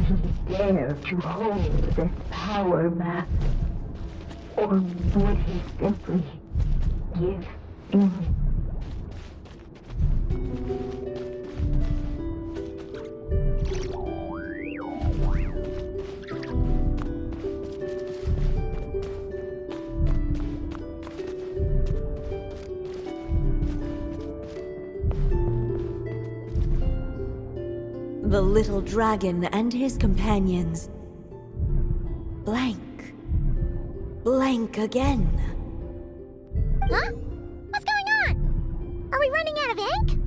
he dare to hold this power map? Or would he simply give in? The little dragon and his companions. Blank. Blank again. Huh? What's going on? Are we running out of ink?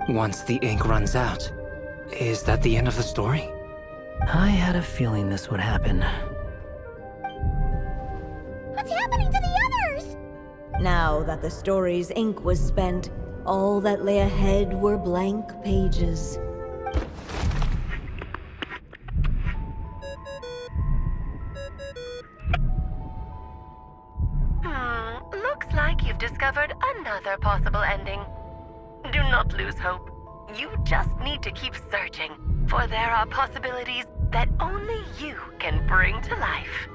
Once the ink runs out, is that the end of the story? I had a feeling this would happen. What's happening to the others? Now that the story's ink was spent, all that lay ahead were blank pages. Looks like you've discovered another possible ending. Do not lose hope. You just need to keep searching, for there are possibilities that only you can bring to life.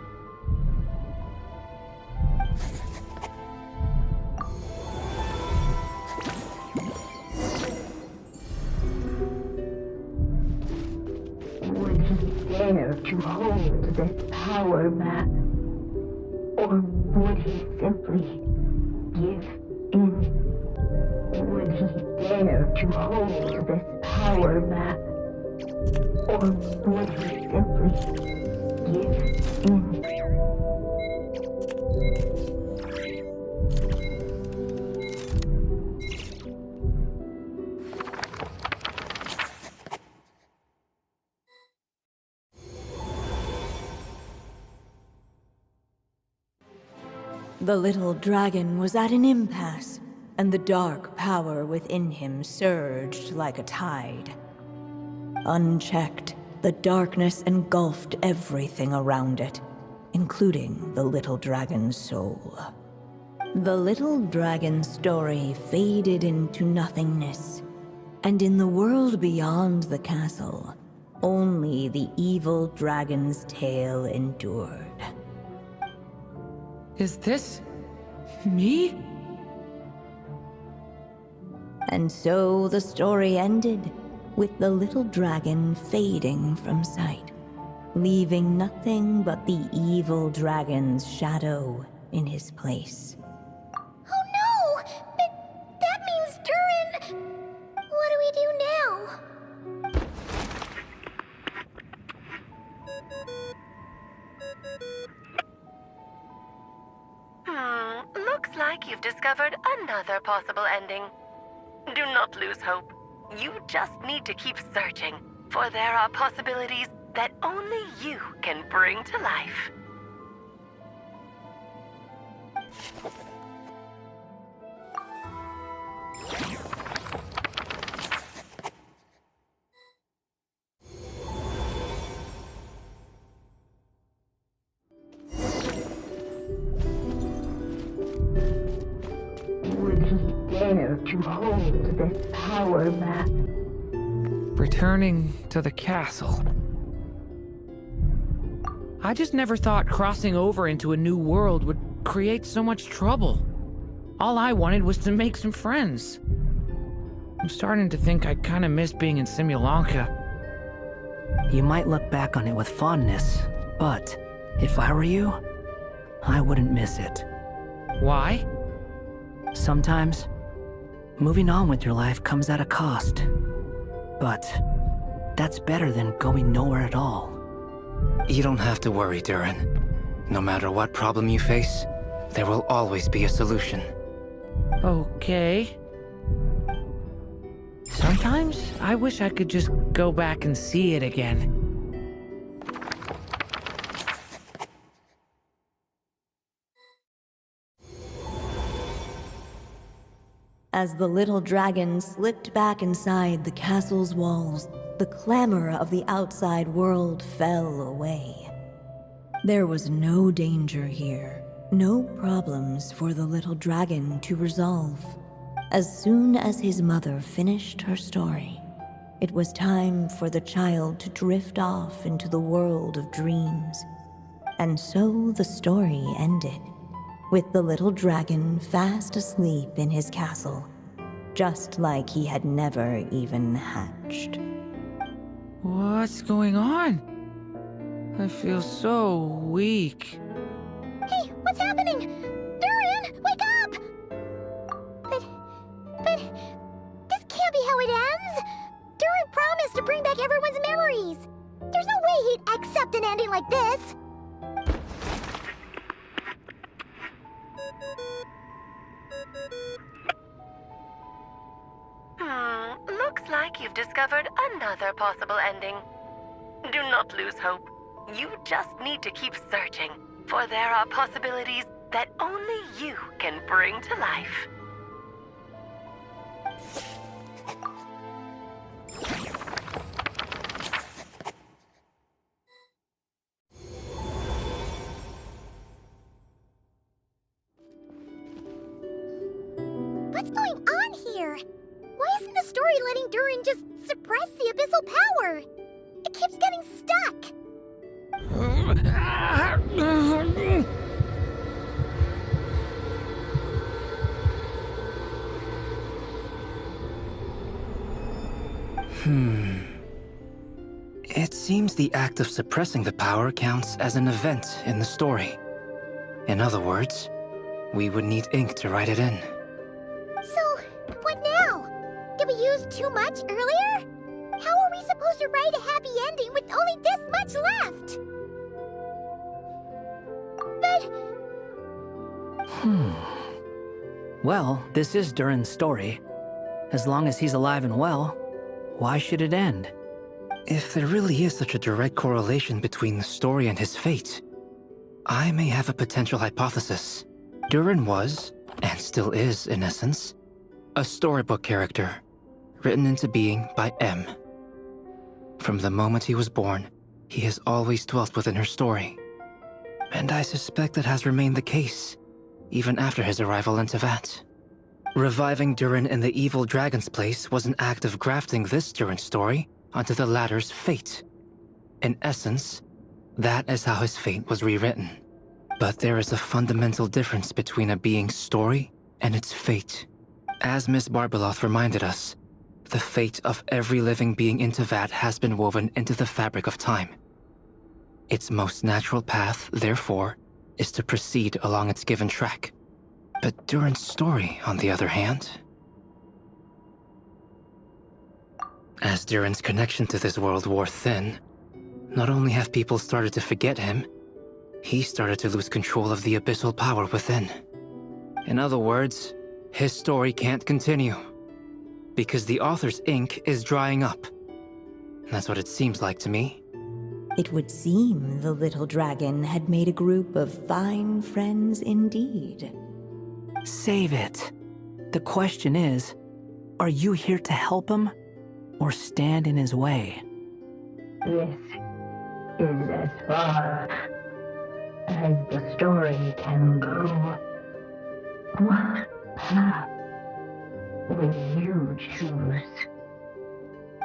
Would he dare to hold this power map? Or would he simply give in? Would he dare to hold this power map? Or would he simply give in? The little dragon was at an impasse, and the dark power within him surged like a tide. Unchecked, the darkness engulfed everything around it, including the little dragon's soul. The little dragon's story faded into nothingness, and in the world beyond the castle, only the evil dragon's tale endured. Is this... me? And so the story ended, with the little dragon fading from sight, leaving nothing but the evil dragon's shadow in his place. Oh no! But that means Durin... What do we do now? Looks like you've discovered another possible ending. Do not lose hope. You just need to keep searching, for there are possibilities that only you can bring to life. Would he dare to hold this power map? Returning to the castle. I just never thought crossing over into a new world would create so much trouble. All I wanted was to make some friends. I'm starting to think I kind of miss being in Simulanka. You might look back on it with fondness, but if I were you, I wouldn't miss it. Why? Sometimes, moving on with your life comes at a cost. But that's better than going nowhere at all. You don't have to worry, Durin. No matter what problem you face, there will always be a solution. Okay. Sometimes I wish I could just go back and see it again. As the little dragon slipped back inside the castle's walls, the clamor of the outside world fell away. There was no danger here, no problems for the little dragon to resolve. As soon as his mother finished her story, It was time for the child to drift off into the world of dreams. And so the story ended, with the little dragon fast asleep in his castle, just like he had never even hatched. What's going on? I feel so weak. Hey, what's happening? Durin, wake up! But, this can't be how it ends. Durin promised to bring back everyone's memories. There's no way he'd accept an ending like this. Looks like you've discovered another possible ending. Do not lose hope. You just need to keep searching, for there are possibilities that only you can bring to life. What's going on here? Why isn't the story letting Durin just suppress the abyssal power? It keeps getting stuck. It seems the act of suppressing the power counts as an event in the story. In other words, we would need ink to write it in. So, what now? Did we use too much earlier? How are we supposed to write a happy ending with only this much left? Well, this is Durin's story. As long as he's alive and well, why should it end? If there really is such a direct correlation between the story and his fate, I may have a potential hypothesis. Durin was, and still is in essence, a storybook character, written into being by M. From the moment he was born, he has always dwelt within her story. And I suspect that has remained the case, even after his arrival in Tevat. Reviving Durin in the evil dragon's place was an act of grafting this Durin story onto the latter's fate. In essence, that is how his fate was rewritten. But there is a fundamental difference between a being's story and its fate. As Miss Barbeloth reminded us, the fate of every living being in Tevat has been woven into the fabric of time. Its most natural path, therefore, is to proceed along its given track. But Durin's story, on the other hand... As Durin's connection to this world wore thin, not only have people started to forget him, he started to lose control of the abyssal power within. In other words, his story can't continue, because the author's ink is drying up. That's what it seems like to me. It would seem the little dragon had made a group of fine friends indeed. Save it. The question is, are you here to help him, or stand in his way? This is as far as the story can go. What path will you choose?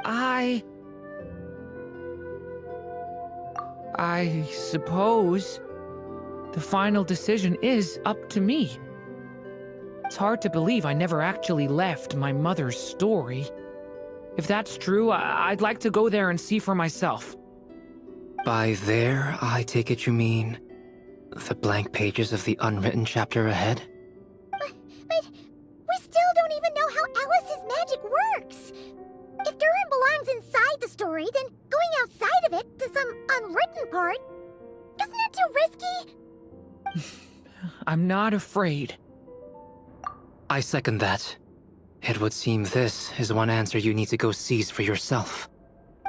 I suppose the final decision is up to me. It's hard to believe I never actually left my mother's story. If that's true, I'd like to go there and see for myself. By there, I take it you mean the blank pages of the unwritten chapter ahead? But we still don't even know how Alice's magic works. If Durin belongs inside the story, then going outside of it to some unwritten part, isn't it too risky? I'm not afraid. I second that. It would seem this is one answer you need to go seize for yourself.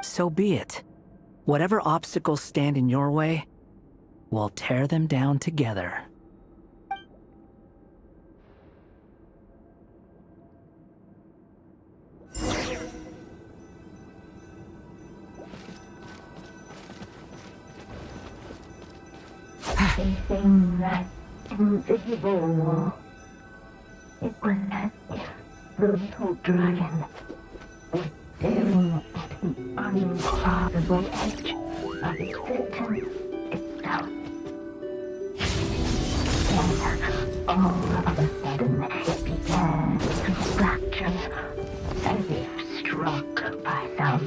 So be it. Whatever obstacles stand in your way, we'll tear them down together. Facing that invisible wall, it was as if the little dragon was staring the uncrossable edge of existence itself. Then, all of a sudden, it began to fracture, as if struck by some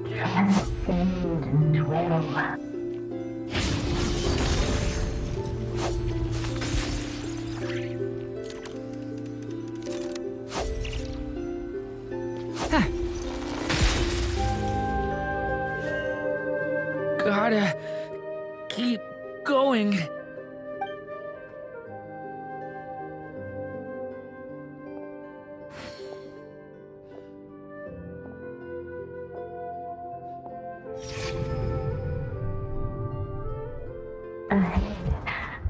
transcendent will. Gotta keep going. Ahead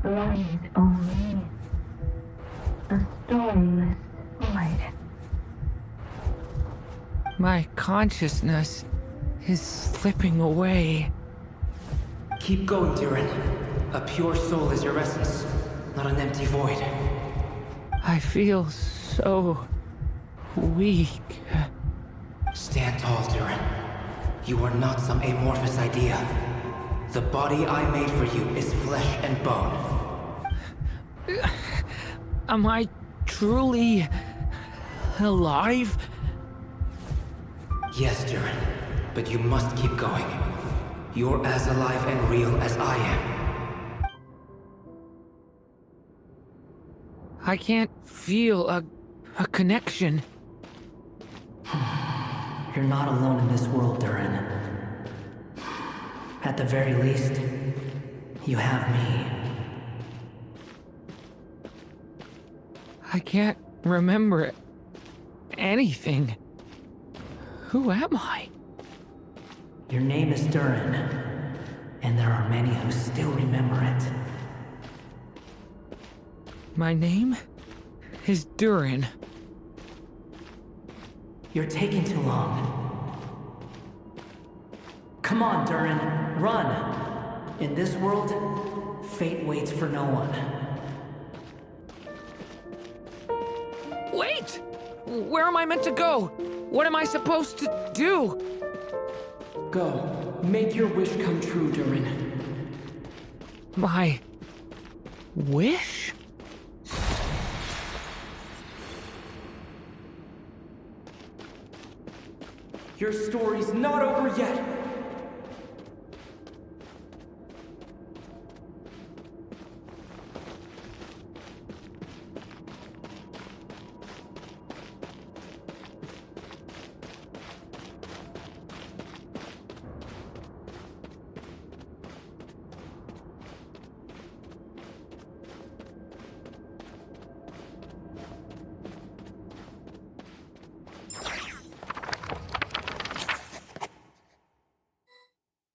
lies only a storyless void. My consciousness is slipping away. Keep going, Durin. A pure soul is your essence, not an empty void. I feel so weak. Stand tall, Durin. You are not some amorphous idea. The body I made for you is flesh and bone. Am I truly alive? Yes, Durin, but you must keep going. You're as alive and real as I am. I can't feel a connection. You're not alone in this world, Durin. At the very least, you have me. I can't remember anything. Who am I? Your name is Durin, and there are many who still remember it. My name is Durin. You're taking too long. Come on, Durin, run! In this world, fate waits for no one. Wait! Where am I meant to go? What am I supposed to do? Go. Make your wish come true, Durin. My wish? Your story's not over yet!